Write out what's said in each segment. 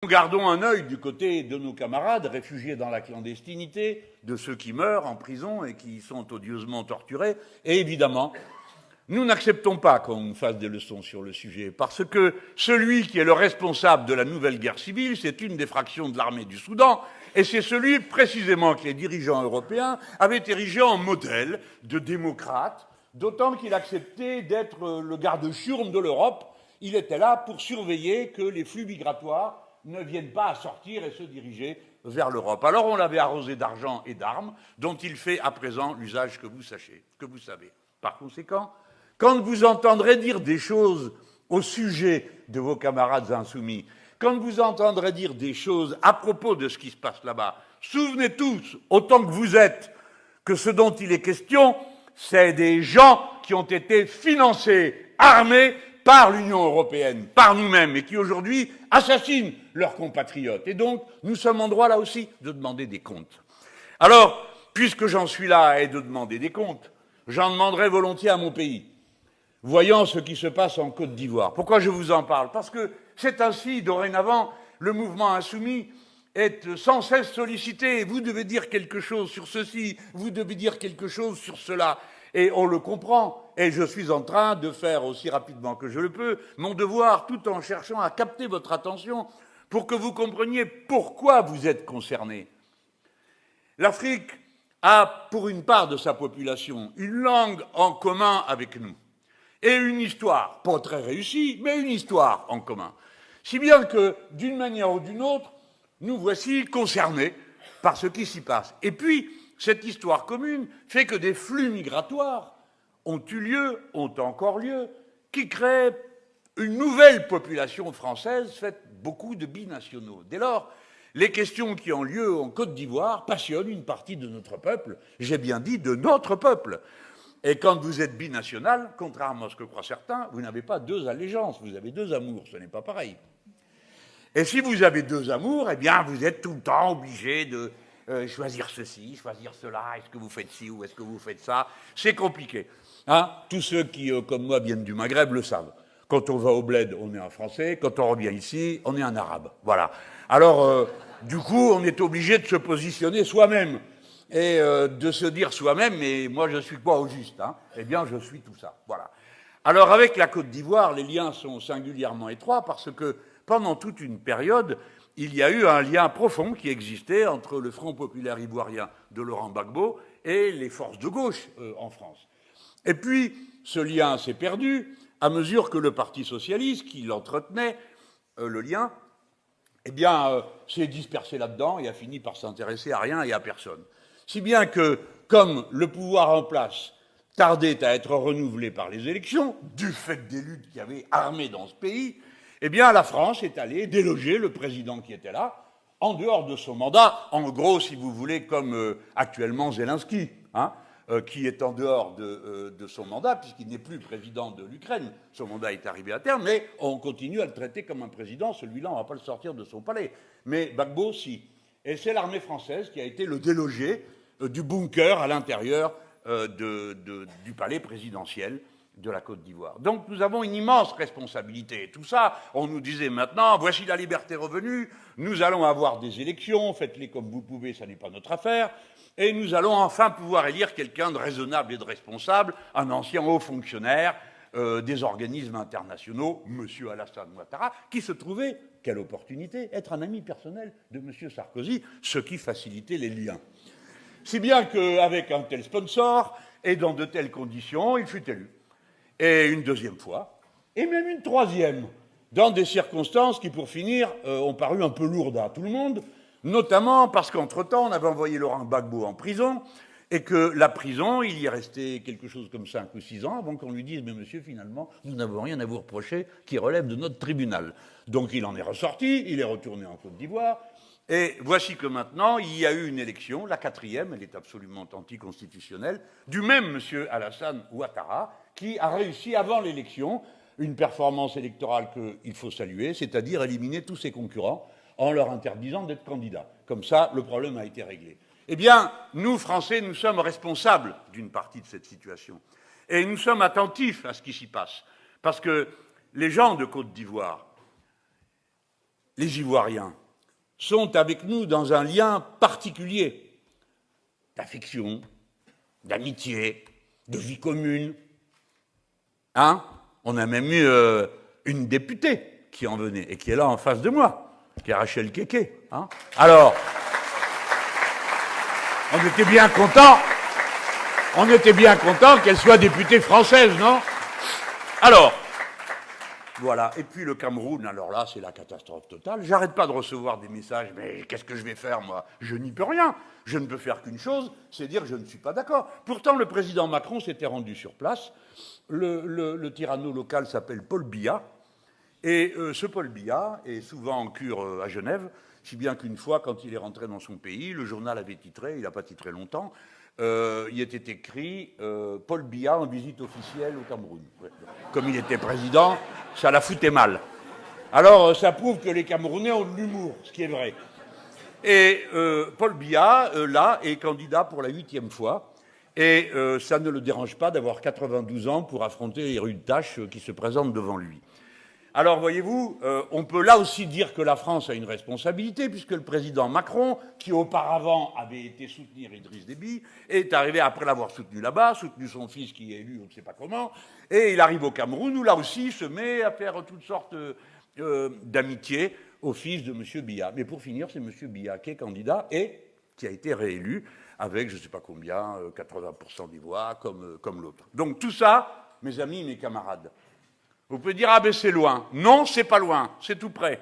Nous gardons un œil du côté de nos camarades réfugiés dans la clandestinité, de ceux qui meurent en prison et qui sont odieusement torturés. Et évidemment, nous n'acceptons pas qu'on nous fasse des leçons sur le sujet, parce que celui qui est le responsable de la nouvelle guerre civile, c'est une des fractions de l'armée du Soudan, et c'est celui précisément que les dirigeants européens avaient érigé en modèle de démocrate, d'autant qu'il acceptait d'être le garde-chiourme de l'Europe. Il était là pour surveiller que les flux migratoires ne viennent pas à sortir et se diriger vers l'Europe. Alors on l'avait arrosé d'argent et d'armes, dont il fait à présent l'usage que vous savez. Par conséquent, quand vous entendrez dire des choses au sujet de vos camarades insoumis, quand vous entendrez dire des choses à propos de ce qui se passe là-bas, souvenez tous, autant que vous êtes, que ce dont il est question, c'est des gens qui ont été financés, armés par l'Union européenne, par nous-mêmes, et qui aujourd'hui assassinent leurs compatriotes. Et donc, nous sommes en droit, là aussi, de demander des comptes. Alors, puisque j'en suis là et de demander des comptes, j'en demanderai volontiers à mon pays, voyant ce qui se passe en Côte d'Ivoire. Pourquoi je vous en parle? Parce que c'est ainsi, dorénavant, le mouvement insoumis est sans cesse sollicité. Vous devez dire quelque chose sur ceci, vous devez dire quelque chose sur cela. Et on le comprend, et je suis en train de faire aussi rapidement que je le peux mon devoir, tout en cherchant à capter votre attention pour que vous compreniez pourquoi vous êtes concernés. L'Afrique a, pour une part de sa population, une langue en commun avec nous, et une histoire, pas très réussie, mais une histoire en commun. Si bien que, d'une manière ou d'une autre, nous voici concernés par ce qui s'y passe. Et puis, cette histoire commune fait que des flux migratoires ont eu lieu, ont encore lieu, qui créent une nouvelle population française faite beaucoup de binationaux. Dès lors, les questions qui ont lieu en Côte d'Ivoire passionnent une partie de notre peuple, j'ai bien dit de notre peuple. Et quand vous êtes binational, contrairement à ce que croient certains, vous n'avez pas deux allégeances, vous avez deux amours, ce n'est pas pareil. Et si vous avez deux amours, eh bien, vous êtes tout le temps obligé de choisir ceci, choisir cela, est-ce que vous faites ci ou est-ce que vous faites ça? C'est compliqué. Hein? Tous ceux qui, comme moi, viennent du Maghreb le savent. Quand on va au bled, on est un Français. Quand on revient ici, on est un Arabe. Voilà. Alors, du coup, on est obligé de se positionner soi-même et de se dire soi-même, mais moi, je suis quoi au juste, hein? Eh bien, je suis tout ça. Voilà. Alors, avec la Côte d'Ivoire, les liens sont singulièrement étroits parce que pendant toute une période, il y a eu un lien profond qui existait entre le Front populaire ivoirien de Laurent Gbagbo et les forces de gauche en France. Et puis, ce lien s'est perdu à mesure que le Parti socialiste, qui l'entretenait, le lien, eh bien, s'est dispersé là-dedans et a fini par s'intéresser à rien et à personne. Si bien que, comme le pouvoir en place tardait à être renouvelé par les élections, du fait des luttes qui avaient armé dans ce pays, eh bien, la France est allée déloger le président qui était là, en dehors de son mandat, en gros, si vous voulez, comme actuellement Zelensky, hein, qui est en dehors de son mandat, puisqu'il n'est plus président de l'Ukraine. Son mandat est arrivé à terme, mais on continue à le traiter comme un président. Celui-là, on ne va pas le sortir de son palais. Mais Gbagbo, si. Et c'est l'armée française qui a été le déloger du bunker à l'intérieur du palais présidentiel de la Côte d'Ivoire. Donc nous avons une immense responsabilité. Et tout ça, on nous disait maintenant, voici la liberté revenue, nous allons avoir des élections, faites-les comme vous pouvez, ça n'est pas notre affaire, et nous allons enfin pouvoir élire quelqu'un de raisonnable et de responsable, un ancien haut fonctionnaire des organismes internationaux, M. Alassane Ouattara, qui se trouvait, quelle opportunité, être un ami personnel de M. Sarkozy, ce qui facilitait les liens. Si bien qu'avec un tel sponsor et dans de telles conditions, il fut élu. Et une deuxième fois, et même une troisième, dans des circonstances qui, pour finir, ont paru un peu lourdes à tout le monde, notamment parce qu'entre-temps, on avait envoyé Laurent Gbagbo en prison, et que la prison, il y est resté quelque chose comme 5 ou 6 ans avant qu'on lui dise « Mais monsieur, finalement, nous n'avons rien à vous reprocher qui relève de notre tribunal. » Donc il en est ressorti, il est retourné en Côte d'Ivoire, et voici que maintenant, il y a eu une élection, la 4e, elle est absolument anticonstitutionnelle, du même monsieur Alassane Ouattara, qui a réussi avant l'élection une performance électorale qu'il faut saluer, c'est-à-dire éliminer tous ses concurrents en leur interdisant d'être candidats. Comme ça, le problème a été réglé. Eh bien, nous, Français, nous sommes responsables d'une partie de cette situation. Et nous sommes attentifs à ce qui s'y passe. Parce que les gens de Côte d'Ivoire, les Ivoiriens, sont avec nous dans un lien particulier d'affection, d'amitié, de vie commune. Hein? On a même eu une députée qui en venait et qui est là en face de moi, qui est Rachel Kéké. Hein? Alors, on était bien content qu'elle soit députée française, non? Alors, voilà. Et puis le Cameroun, alors là, c'est la catastrophe totale. J'arrête pas de recevoir des messages, mais qu'est-ce que je vais faire, moi? Je n'y peux rien. Je ne peux faire qu'une chose, c'est dire que je ne suis pas d'accord. Pourtant, le président Macron s'était rendu sur place. Le tyranno local s'appelle Paul Biya. Et ce Paul Biya est souvent en cure à Genève, si bien qu'une fois, quand il est rentré dans son pays, le journal avait titré, il n'a pas titré longtemps, il était écrit Paul Biya en visite officielle au Cameroun. Comme il était président, ça la foutait mal. Alors, ça prouve que les Camerounais ont de l'humour, ce qui est vrai. Et Paul Biya, là, est candidat pour la 8e fois. Et ça ne le dérange pas d'avoir 92 ans pour affronter les rudes tâches qui se présentent devant lui. Alors, voyez-vous, on peut là aussi dire que la France a une responsabilité, puisque le président Macron, qui auparavant avait été soutenir Idriss Déby, est arrivé, après l'avoir soutenu là-bas, soutenu son fils qui est élu, on ne sait pas comment, et il arrive au Cameroun, où là aussi il se met à faire toutes sortes d'amitié au fils de M. Biya. Mais pour finir, c'est M. Biya qui est candidat et qui a été réélu avec, je ne sais pas combien, 80% des voix, comme l'autre. Donc tout ça, mes amis, mes camarades, vous pouvez dire, ah ben c'est loin. Non, c'est pas loin, c'est tout près.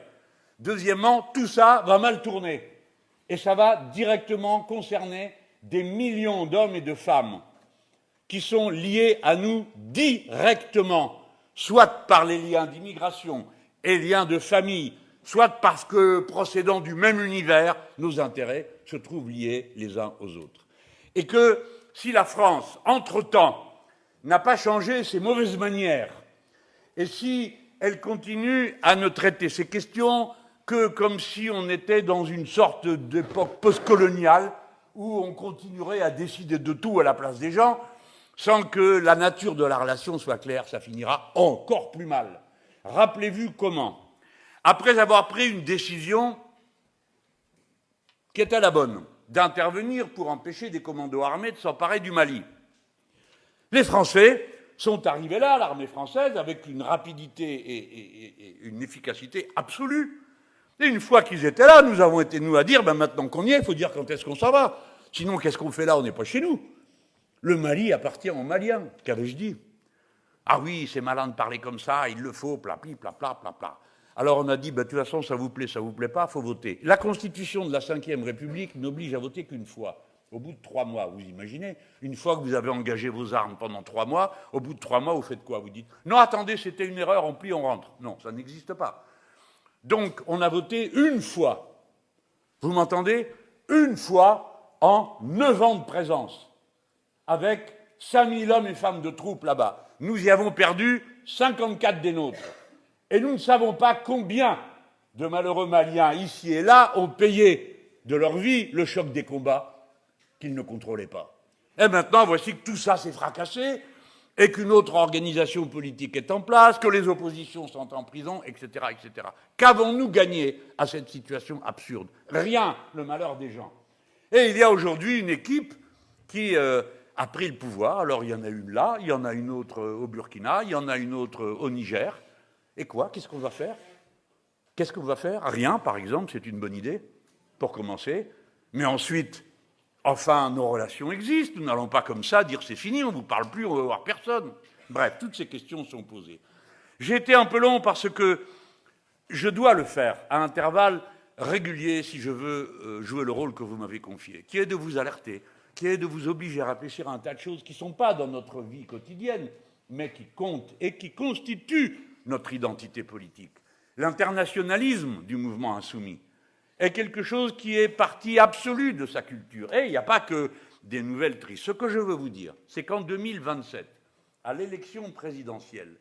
Deuxièmement, tout ça va mal tourner. Et ça va directement concerner des millions d'hommes et de femmes qui sont liés à nous directement, soit par les liens d'immigration et liens de famille, soit parce que, procédant du même univers, nos intérêts se trouvent liés les uns aux autres. Et que si la France, entre-temps, n'a pas changé ses mauvaises manières, et si elle continue à ne traiter ces questions que comme si on était dans une sorte d'époque postcoloniale où on continuerait à décider de tout à la place des gens, sans que la nature de la relation soit claire, ça finira encore plus mal. Rappelez-vous comment, après avoir pris une décision qui était la bonne, d'intervenir pour empêcher des commandos armés de s'emparer du Mali, les Français sont arrivés là, l'armée française, avec une rapidité et une efficacité absolue. Et une fois qu'ils étaient là, nous avons été, nous, à dire, ben maintenant qu'on y est, il faut dire quand est-ce qu'on s'en va. Sinon, qu'est-ce qu'on fait là? On n'est pas chez nous. Le Mali appartient aux Maliens. Qu'avais-je dit? Ah oui, c'est malin de parler comme ça, il le faut, plapli, plapla, plapla. Alors on a dit, ben, de toute façon, ça vous plaît pas, il faut voter. La Constitution de la Ve République n'oblige à voter qu'une fois. Au bout de 3 mois, vous imaginez, une fois que vous avez engagé vos armes pendant 3 mois, au bout de 3 mois, vous faites quoi? Vous dites, non, attendez, c'était une erreur, on plie, on rentre. Non, ça n'existe pas. Donc, on a voté une fois. Vous m'entendez? Une fois en 9 ans de présence, avec 5000 hommes et femmes de troupes là-bas. Nous y avons perdu 54 des nôtres. Et nous ne savons pas combien de malheureux Maliens, ici et là, ont payé de leur vie le choc des combats qu'ils ne contrôlaient pas. Et maintenant, voici que tout ça s'est fracassé, et qu'une autre organisation politique est en place, que les oppositions sont en prison, etc., etc. Qu'avons-nous gagné à cette situation absurde? Rien, le malheur des gens. Et il y a aujourd'hui une équipe qui a pris le pouvoir. Alors il y en a une là, il y en a une autre au Burkina, il y en a une autre au Niger. Et quoi? Qu'est-ce qu'on va faire? Qu'est-ce qu'on va faire? Rien, par exemple, c'est une bonne idée, pour commencer. Mais ensuite, enfin, nos relations existent. Nous n'allons pas comme ça dire c'est fini, on ne vous parle plus, on ne va voir personne. Bref, toutes ces questions sont posées. J'ai été un peu long parce que je dois le faire à intervalles réguliers si je veux jouer le rôle que vous m'avez confié, qui est de vous alerter, qui est de vous obliger à réfléchir à un tas de choses qui ne sont pas dans notre vie quotidienne, mais qui comptent et qui constituent notre identité politique. L'internationalisme du mouvement insoumis est quelque chose qui est partie absolue de sa culture. Et il n'y a pas que des nouvelles tristes. Ce que je veux vous dire, c'est qu'en 2027, à l'élection présidentielle,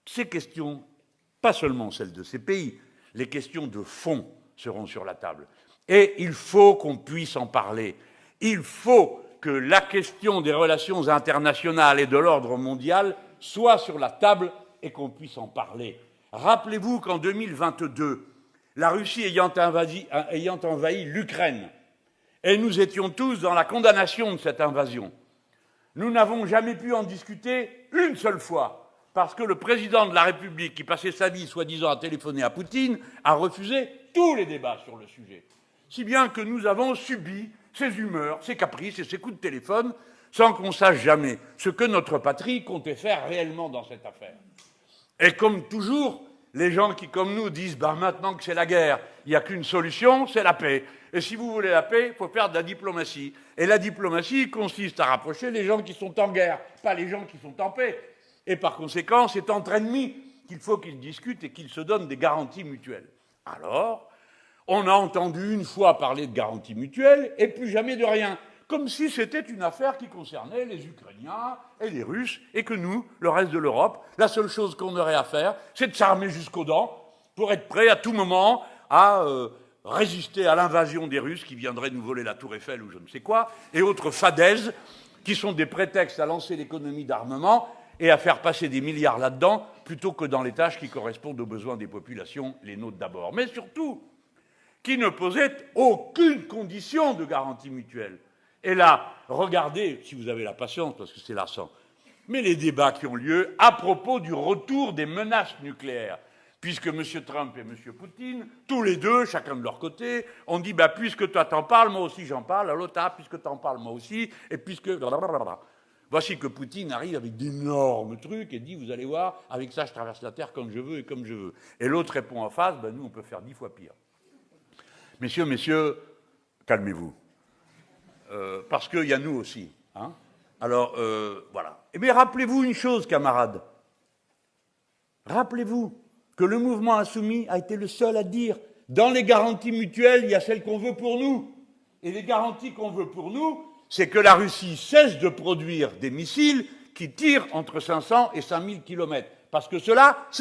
ces questions, pas seulement celles de ces pays, les questions de fond seront sur la table. Et il faut qu'on puisse en parler. Il faut que la question des relations internationales et de l'ordre mondial soit sur la table et qu'on puisse en parler. Rappelez-vous qu'en 2022, la Russie ayant envahi l'Ukraine. Et nous étions tous dans la condamnation de cette invasion. Nous n'avons jamais pu en discuter une seule fois, parce que le président de la République, qui passait sa vie soi-disant à téléphoner à Poutine, a refusé tous les débats sur le sujet. Si bien que nous avons subi ses humeurs, ses caprices et ses coups de téléphone, sans qu'on sache jamais ce que notre patrie comptait faire réellement dans cette affaire. Et comme toujours, les gens qui, comme nous, disent maintenant que c'est la guerre, il n'y a qu'une solution, c'est la paix. Et si vous voulez la paix, il faut faire de la diplomatie. Et la diplomatie consiste à rapprocher les gens qui sont en guerre, pas les gens qui sont en paix. Et par conséquent, c'est entre ennemis qu'il faut qu'ils discutent et qu'ils se donnent des garanties mutuelles. Alors, on a entendu une fois parler de garanties mutuelles et plus jamais de rien. Comme si c'était une affaire qui concernait les Ukrainiens et les Russes, et que nous, le reste de l'Europe, la seule chose qu'on aurait à faire, c'est de s'armer jusqu'aux dents pour être prêt à tout moment à résister à l'invasion des Russes qui viendraient nous voler la Tour Eiffel ou je ne sais quoi, et autres fadaises qui sont des prétextes à lancer l'économie d'armement et à faire passer des milliards là-dedans, plutôt que dans les tâches qui correspondent aux besoins des populations, les nôtres d'abord. Mais surtout, qui ne posait aucune condition de garantie mutuelle. Et là, regardez, si vous avez la patience, parce que c'est lassant, mais les débats qui ont lieu à propos du retour des menaces nucléaires, puisque M. Trump et M. Poutine, tous les deux, chacun de leur côté, ont dit « puisque toi t'en parles, moi aussi j'en parle, alors l'autre, puisque t'en parles, moi aussi, et puisque... » Voici que Poutine arrive avec d'énormes trucs et dit « vous allez voir, avec ça je traverse la Terre quand je veux et comme je veux ». Et l'autre répond en face « nous on peut faire 10 fois pire ». Messieurs, calmez-vous. Parce qu'il y a nous aussi. Hein. Alors, voilà. Mais rappelez-vous une chose, camarades. Rappelez-vous que le mouvement insoumis a été le seul à dire dans les garanties mutuelles, il y a celles qu'on veut pour nous. Et les garanties qu'on veut pour nous, c'est que la Russie cesse de produire des missiles qui tirent entre 500 et 5000 kilomètres. Parce que cela, c'est